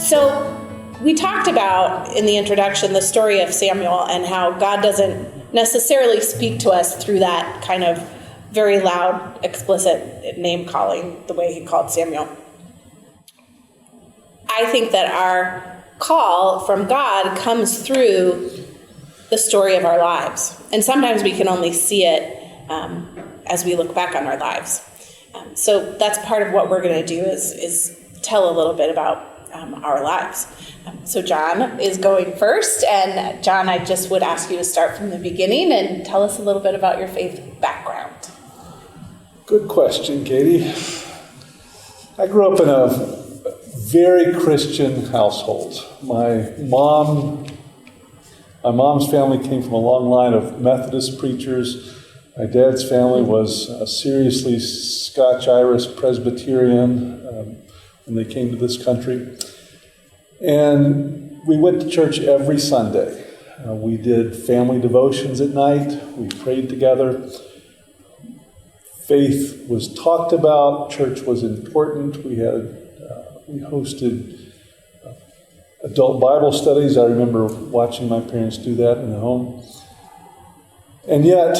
So we talked about in the introduction the story of Samuel and how God doesn't necessarily speak to us through that kind of very loud, explicit name calling the way he called Samuel. I think that our call from God comes through the story of our lives. And sometimes we can only see it as we look back on our lives. So that's part of what we're going to do is tell a little bit about our lives. So John is going first. And John, I just would ask you to start from the beginning and tell us a little bit about your faith background. Good question, Katie. I grew up in a very Christian household. My mom's family came from a long line of Methodist preachers. My dad's family was seriously Scotch-Irish Presbyterian when they came to this country. And we went to church every Sunday. We did family devotions at night. We prayed together. Faith was talked about. Church was important. We hosted adult Bible studies. I remember watching my parents do that in the home. And yet,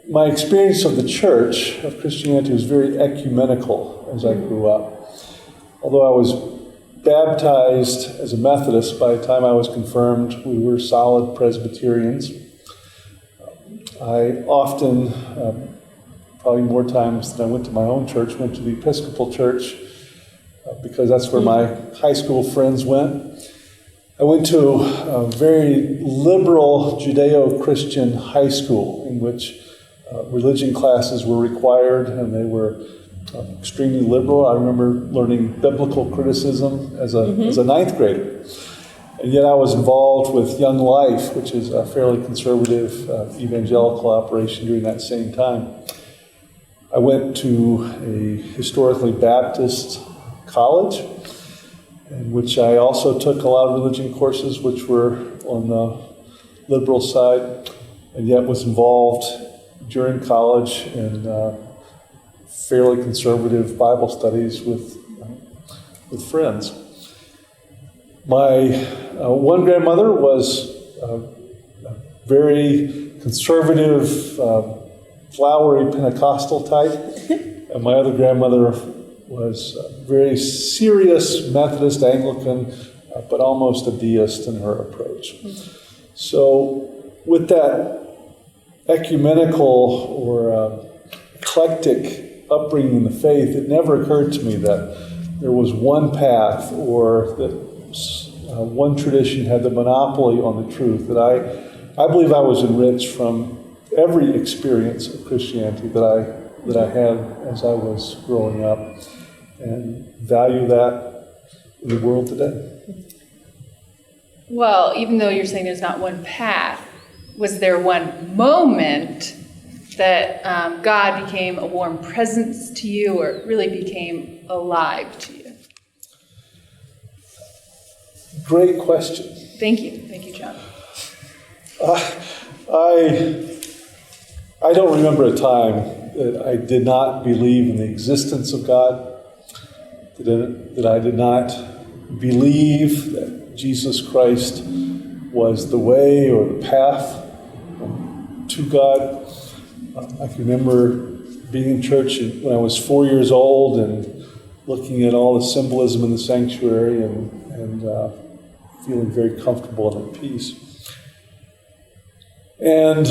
my experience of the church, of Christianity, was very ecumenical as I grew up. Although I was baptized as a Methodist, by the time I was confirmed, we were solid Presbyterians. I often, probably more times than I went to my own church, went to the Episcopal Church because that's where my high school friends went. I went to a very liberal Judeo-Christian high school in which religion classes were required, and they were extremely liberal. I remember learning biblical criticism as a ninth grader. And yet I was involved with Young Life, which is a fairly conservative evangelical operation during that same time. I went to a historically Baptist college, in which I also took a lot of religion courses, which were on the liberal side, and yet was involved during college in fairly conservative Bible studies with friends. My one grandmother was a very conservative, flowery Pentecostal type, and my other grandmother was very serious Methodist Anglican, but almost a deist in her approach. So with that ecumenical or eclectic upbringing in the faith, it never occurred to me that there was one path or that one tradition had the monopoly on the truth. That I believe I was enriched from every experience of Christianity that I had as I was growing up, and value that in the world today. Well, even though you're saying there's not one path, was there one moment that God became a warm presence to you, or really became alive to you? Great question. Thank you, John. I don't remember a time that I did not believe in the existence of God, that I did not believe that Jesus Christ was the way or the path to God. I can remember being in church when I was 4 years old and looking at all the symbolism in the sanctuary and feeling very comfortable and at peace. And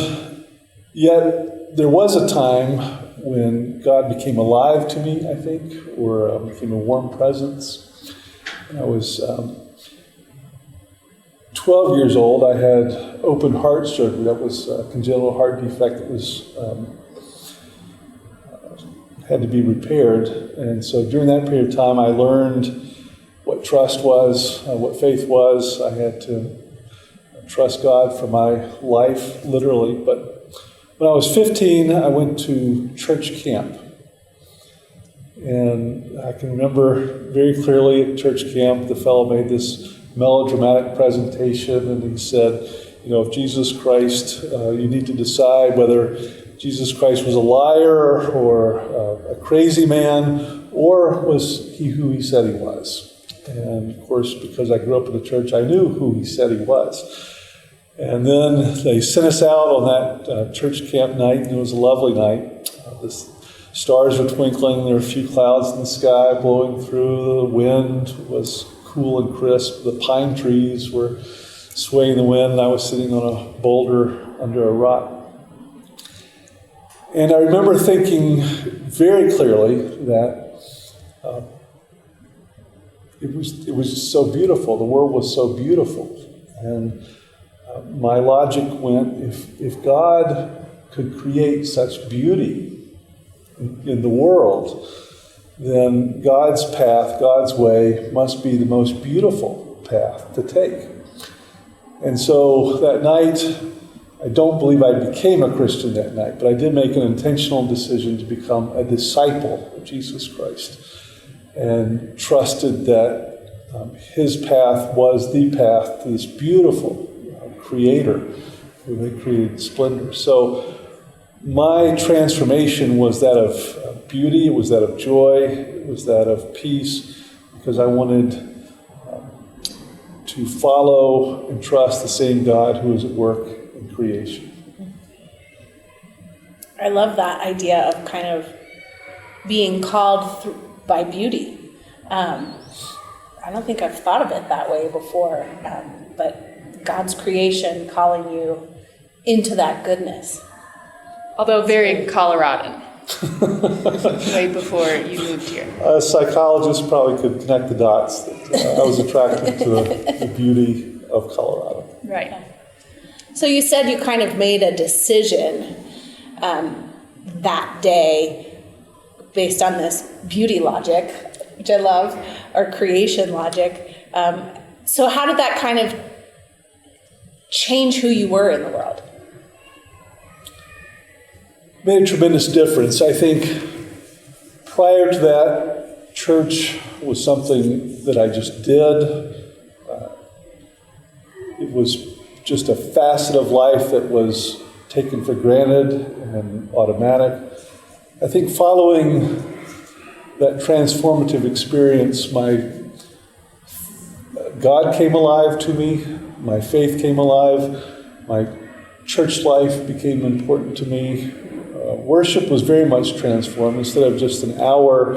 yet there was a time when God became alive to me, I think, or became a warm presence. When I was 12 years old, I had open heart surgery. That was a congenital heart defect that was had to be repaired. And so during that period of time, I learned what trust was, what faith was. I had to trust God for my life, literally. But when I was 15, I went to church camp. And I can remember very clearly at church camp, the fellow made this melodramatic presentation, and he said, if Jesus Christ, you need to decide whether Jesus Christ was a liar or a crazy man, or was he who he said he was. And of course, because I grew up in the church, I knew who he said he was. And then they sent us out on that church camp night, and it was a lovely night. The stars were twinkling, there were a few clouds in the sky blowing through, the wind was cool and crisp, the pine trees were swaying in the wind, and I was sitting on a boulder under a rock. And I remember thinking very clearly that it was just so beautiful. The world was so beautiful. And my logic went, if God could create such beauty in the world, then God's path, God's way, must be the most beautiful path to take. And so that night, I don't believe I became a Christian that night, but I did make an intentional decision to become a disciple of Jesus Christ, and trusted that his path was the path to this beautiful Creator who had created splendor. So my transformation was that of beauty, it was that of joy, it was that of peace, because I wanted to follow and trust the same God who is at work in creation. I love that idea of kind of being called by beauty. I don't think I've thought of it that way before, but God's creation calling you into that goodness. Although very Coloradan, way before you moved here. A psychologist probably could connect the dots. That I was attracted to the beauty of Colorado. Right. So you said you kind of made a decision that day based on this beauty logic, which I love, or creation logic. So how did that kind of change who you were in the world? Made a tremendous difference. I think prior to that, church was something that I just did. It was just a facet of life that was taken for granted and automatic. I think following that transformative experience, God came alive to me, my faith came alive, my church life became important to me. Worship was very much transformed. Instead of just an hour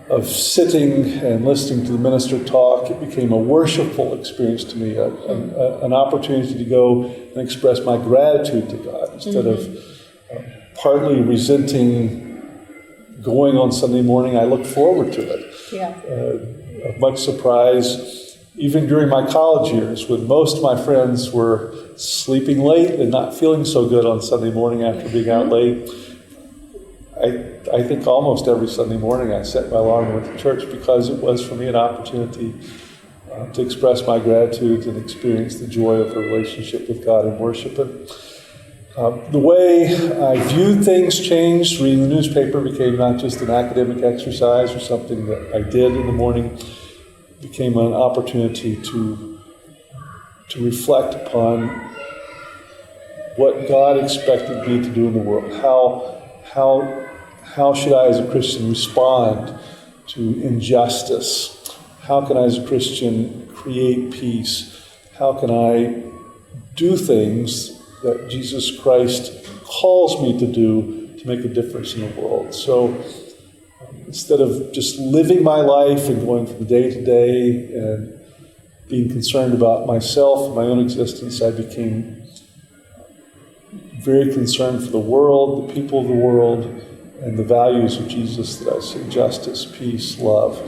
of sitting and listening to the minister talk, it became a worshipful experience to me, an opportunity to go and express my gratitude to God instead of partly resenting going on Sunday morning. I looked forward to it. Yeah. Of much surprise, even during my college years, when most of my friends were sleeping late and not feeling so good on Sunday morning after being out late, I think almost every Sunday morning I set my alarm and went to church, because it was for me an opportunity to express my gratitude and experience the joy of a relationship with God and worship. And the way I viewed things changed. Reading the newspaper became not just an academic exercise or something that I did in the morning. It became an opportunity to reflect upon what God expected me to do in the world. How should I as a Christian respond to injustice? How can I as a Christian create peace? How can I do things that Jesus Christ calls me to do to make a difference in the world? So instead of just living my life and going from day to day and being concerned about myself and my own existence, I became very concerned for the world, the people of the world, and the values of Jesus that I see: justice, peace, love,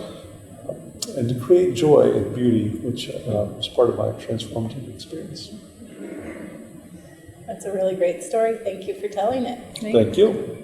and to create joy and beauty, which was part of my transformative experience. That's a really great story. Thank you for telling it. Thank you.